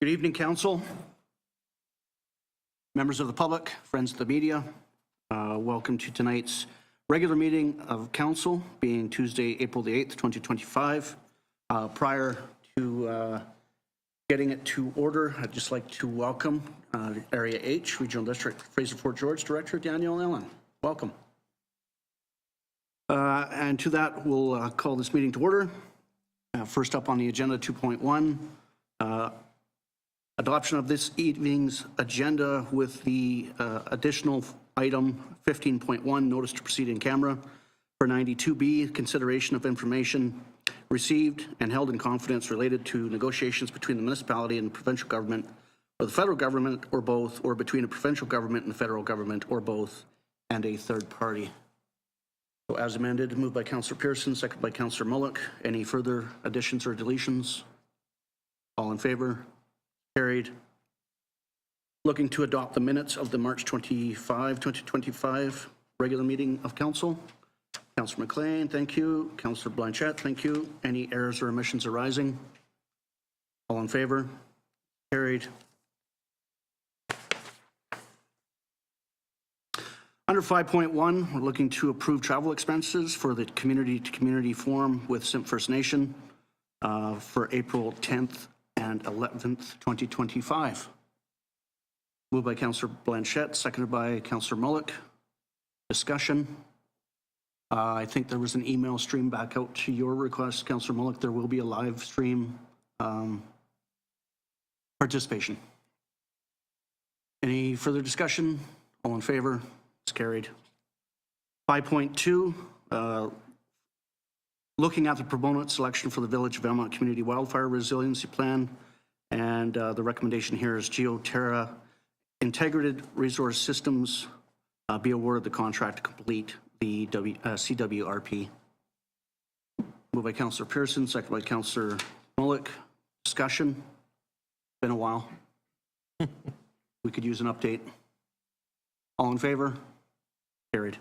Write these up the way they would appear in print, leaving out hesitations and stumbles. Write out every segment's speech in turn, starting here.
Good evening, Council, members of the public, friends of the media. Welcome to tonight's regular meeting of Council, being Tuesday, April the 8th, 2025. Prior to getting it to order, I'd just like to welcome Area H, Regional District Fraser Fort George Director Daniel Allen. Welcome. And to that, we'll call this meeting to order. First up on the agenda, 2.1. Adoption of this evening's agenda with the additional item 15.1, notice to proceed in camera. For 92B, consideration of information received and held in confidence related to negotiations between the municipality and the provincial government, or the federal government, or both, or between a provincial government and the federal government, or both, and a third party. So as amended, moved by Councillor Pearson, seconded by Councillor Mullock. Any further additions or deletions? All in favor? Carried. Looking to adopt the minutes of the March 25, 2025 regular meeting of Council. Councillor McLean, thank you. Councillor Blanchette, thank you. Any errors or omissions arising? All in favor? Carried. Under 5.1, we're looking to approve travel expenses for the community-to-community forum with Simp First Nation for April 10th and 11th, 2025. Moved by Councillor Blanchette, seconded by Councillor Mullock. Discussion. I think there was an email stream back out to your request, Councillor Mullock. There will be a live stream participation. Any further discussion? All in favor? It's carried. 5.2. Looking at the proponent selection for the Village of Valemount Community Wildfire Resiliency Plan, and the recommendation here is GeoTerra Integrated Resource Systems be awarded the contract to complete the CWRP. Moved by Councillor Pearson, seconded by Councillor Mullock. Discussion. Been a while. We could use an update. All in favor? Carried.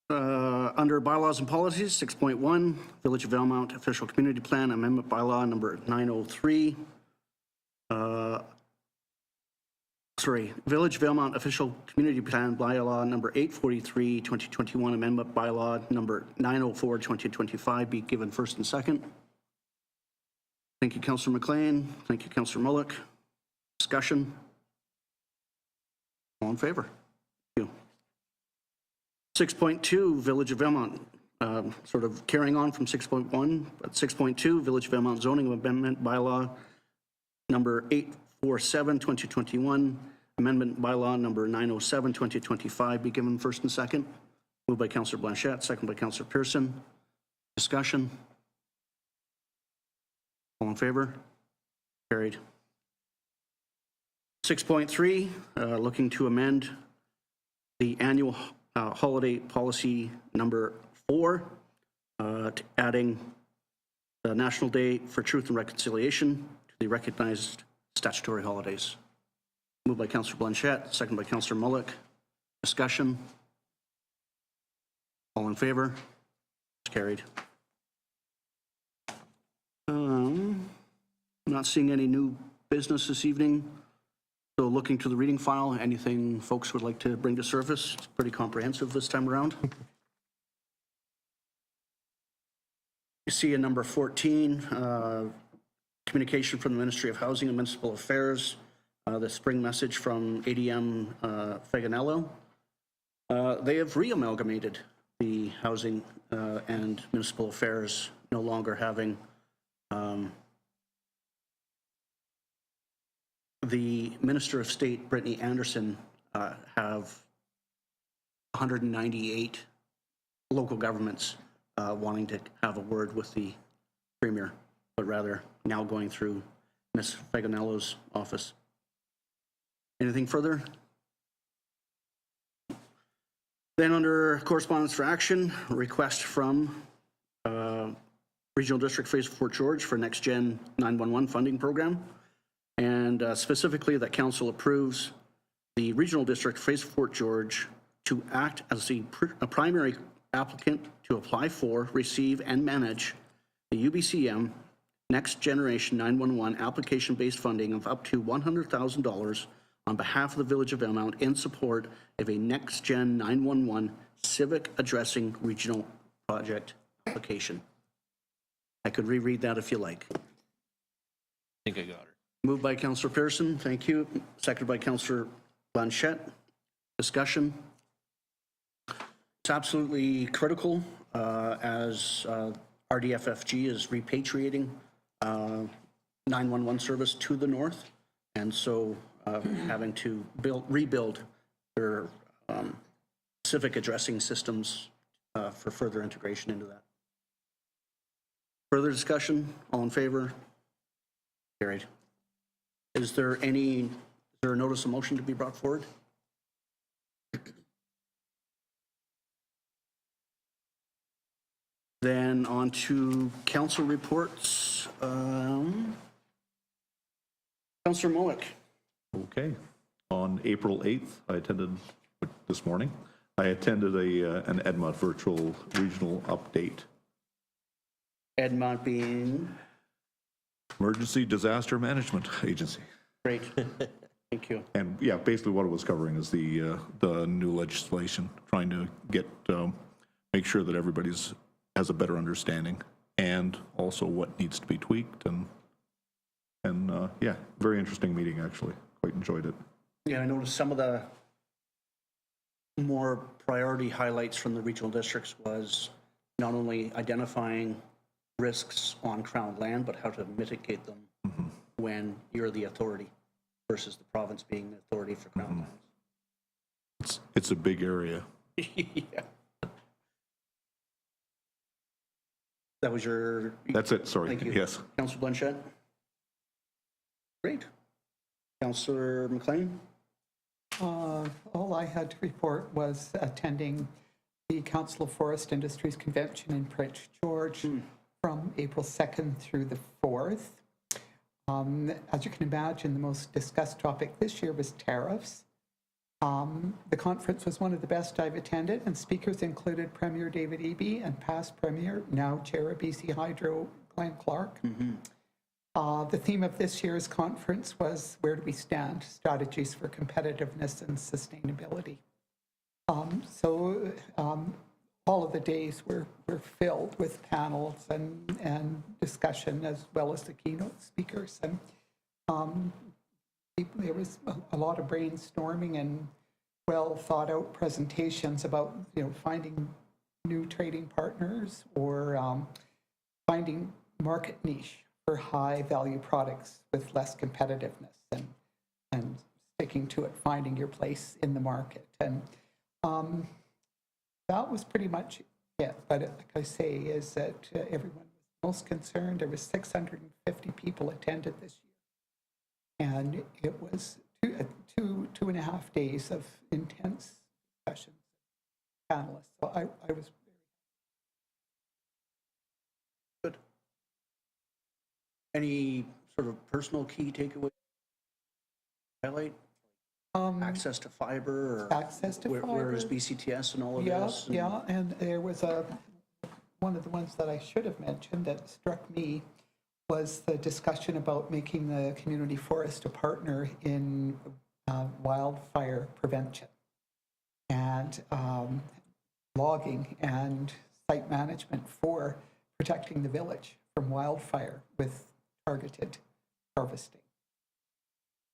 Under bylaws and policies, 6.1, Village of Valemount Official Community Plan Amendment Bylaw number 903. Village of Valemount Official Community Plan Bylaw number 843, 2021 Amendment Bylaw number 904, 2025 be given first and second. Thank you, Councillor McLean. Thank you, Councillor Mullock. Discussion. All in favor? 6.2, Village of Valemount, sort of carrying on from 6.1, but 6.2, Village of Valemount Zoning Amendment Bylaw number 847, 2021, Amendment Bylaw number 907, 2025 be given first and second. Moved by Councillor Blanchette, second by Councillor Pearson. Discussion. All in favor? Carried. 6.3, looking to amend the annual holiday policy number 4, adding the National Day for Truth and Reconciliation to the recognized statutory holidays. Moved by Councillor Blanchette, second by Councillor Mullock. Discussion. All in favor? It's carried. Not seeing any new business this evening. So looking to the reading file, anything folks would like to bring to surface? It's pretty comprehensive this time around. You see in number 14, communication from the Ministry of Housing and Municipal Affairs, the spring message from ADM Faganello. They have re-amalgamated the Housing and Municipal Affairs, no longer having the Minister of State, Brittany Anderson, have 198 local governments wanting to have a word with the Premier, but rather now going through Ms. Faganello's office. Anything further? Then under correspondence for action, request from Regional District Fraser Fort George for Next Gen 911 funding program. And specifically that Council approves the Regional District Fraser Fort George to act as a primary applicant to apply for, receive, and manage the UBCM Next Generation 911 application-based funding of up to $100,000 on behalf of the Village of Valemount in support of a Next Gen 911 civic addressing regional project application. I could reread that if you like. I think I got her. Moved by Councillor Pearson, thank you. Seconded by Councillor Blanchette. Discussion. It's absolutely critical as RDFFG is repatriating 911 service to the north, and so having to rebuild their civic addressing systems for further integration into that. Further discussion? All in favor? Carried. Is there a notice of motion to be brought forward? Then on to council reports. Councillor Mowick. Okay. On April 8th, I attended, this morning, I attended an EDMOT virtual regional update. EDMOT being? Emergency Disaster Management Agency. Great. Thank you. And yeah, basically what it was covering is the new legislation, trying to get, make sure that everybody's has a better understanding, and also what needs to be tweaked, and yeah, very interesting meeting, actually. Quite enjoyed it. Yeah, I noticed some of the more priority highlights from the regional districts was not only identifying risks on Crown land, but how to mitigate them when you're the authority versus the province being the authority for Crown lands. It's a big area. Yeah. That was your... That's it, sorry. Thank you. Yes. Councillor Blanchette? Great. Councillor McLean? All I had to report was attending the Council of Forest Industries Convention in Prince George from April 2nd through the 4th. As you can imagine, the most discussed topic this year was tariffs. The conference was one of the best I've attended, and speakers included Premier David Eby and past Premier, now Chair of BC Hydro, Glenn Clark. The theme of this year's conference was Where Do We Stand? Strategies for Competitiveness and Sustainability. All of the days were filled with panels and discussion, as well as the keynote speakers. And there was a lot of brainstorming and well thought out presentations about, finding new trading partners or finding market niche for high value products with less competitiveness and sticking to it, finding your place in the market. And that was pretty much it. But like I say, is that everyone was most concerned. There was 650 people attended this year. And it was two and a half days of intense discussions, panelists. So I was Good. Any sort of personal key takeaway highlight? Access to fiber, or access to fiber. Where is BCTS and all of this? Yeah, and there was one of the ones that I should have mentioned that struck me was the discussion about making the community forest a partner in wildfire prevention and logging and site management for protecting the village from wildfire with targeted harvesting.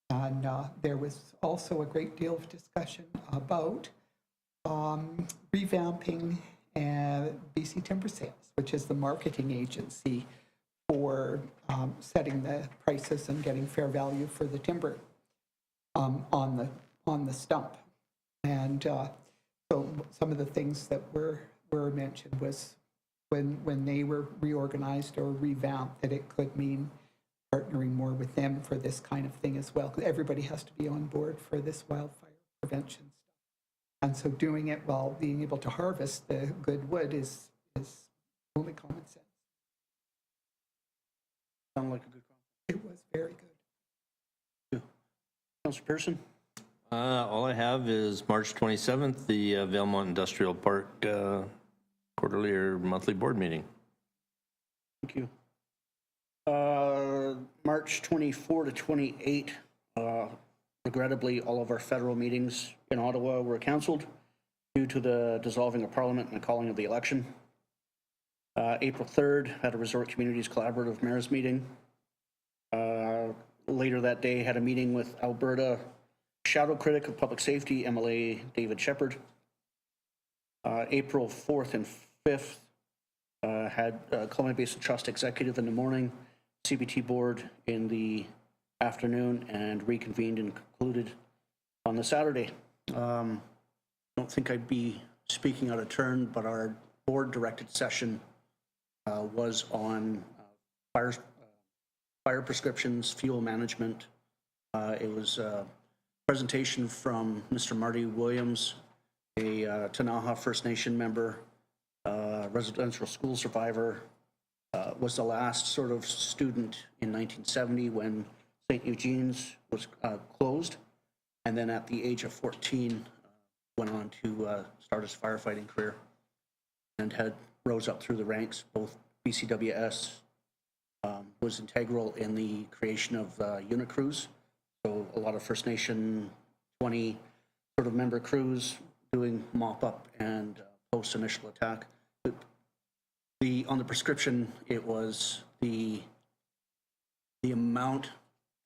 And there was also a great deal of discussion about revamping BC Timber Sales, which is the marketing agency for setting the prices and getting fair value for the timber on the stump. And so some of the things that were mentioned was when they were reorganized or revamped, that it could mean partnering more with them for this kind of thing as well. Because everybody has to be on board for this wildfire prevention stuff. And so doing it while being able to harvest the good wood is only common sense. Sound like a good conference. It was very good. Councillor Pearson? All I have is March 27th, the Valemount Industrial Park quarterly or monthly board meeting. Thank you. March 24 to 28, regrettably, all of our federal meetings in Ottawa were canceled due to the dissolving of Parliament and the calling of the election. April 3rd, had a Resort Communities Collaborative Mayor's meeting. Later that day, had a meeting with Alberta Shadow Critic of Public Safety, MLA David Shepherd. April 4th and 5th, had Columbia Basin Trust Executive in the morning, CBT Board in the afternoon, and reconvened and concluded on the Saturday. Don't think I'd be speaking out of turn, but our board-directed session was on fire prescriptions, fuel management. It was a presentation from Mr. Marty Williams, a Tanaha First Nation member, residential school survivor, was the last sort of student in 1970 when St. Eugene's was closed, and then at the age of 14 went on to start his firefighting career and had rose up through the ranks. Both BCWS was integral in the creation of unit crews, so a lot of First Nation 20 sort of member crews doing mop-up and post-initial attack. On the prescription, it was the amount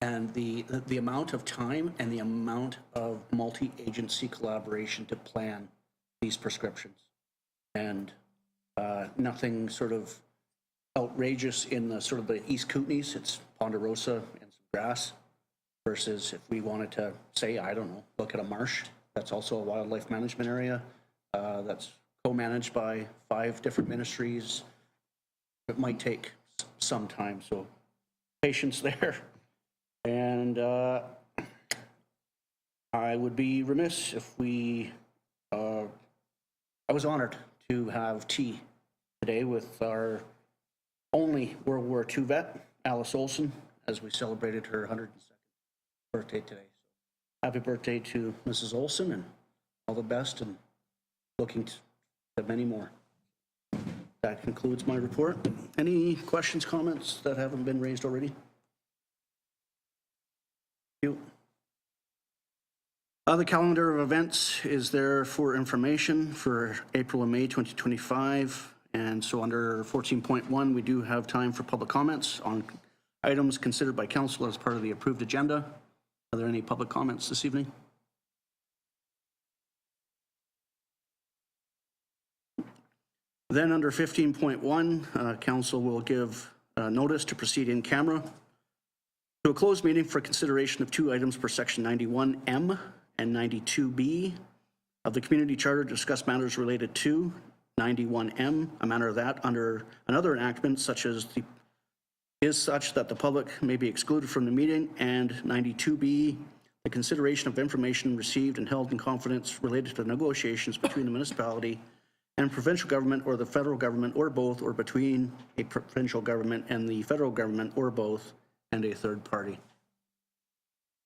and the amount of time and the amount of multi-agency collaboration to plan these prescriptions, and nothing sort of outrageous in the sort of the East Kootenays. It's Ponderosa and some grass, versus if we wanted to say, I don't know, look at a marsh. That's also a wildlife management area that's co-managed by 5 different ministries. It might take some time, so patience there. And I would be remiss if we, I was honored to have tea today with our only World War II vet, Alice Olson, as we celebrated her 102nd birthday today. So happy birthday to Mrs. Olson, and all the best, and looking to many more. That concludes my report. Any questions, comments that haven't been raised already? Thank you. The calendar of events is there for information for April and May 2025. And so under 14.1, we do have time for public comments on items considered by council as part of the approved agenda. Are there any public comments this evening? Then under 15.1, council will give notice to proceed in camera to a closed meeting for consideration of 2 items per section 91M and 92B of the community charter to discuss matters related to 91M, a manner that under another enactment such as is such that the public may be excluded from the meeting, and 92B, the consideration of information received and held in confidence related to negotiations between the municipality and provincial government or the federal government or both, or between a provincial government and the federal government or both, and a third party.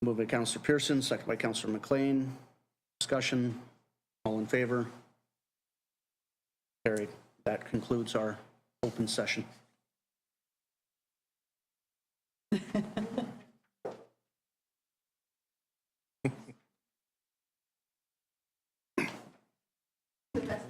Moved by Councillor Pearson, second by Councillor McLean. Discussion, all in favor? Carried. That concludes our open session. The best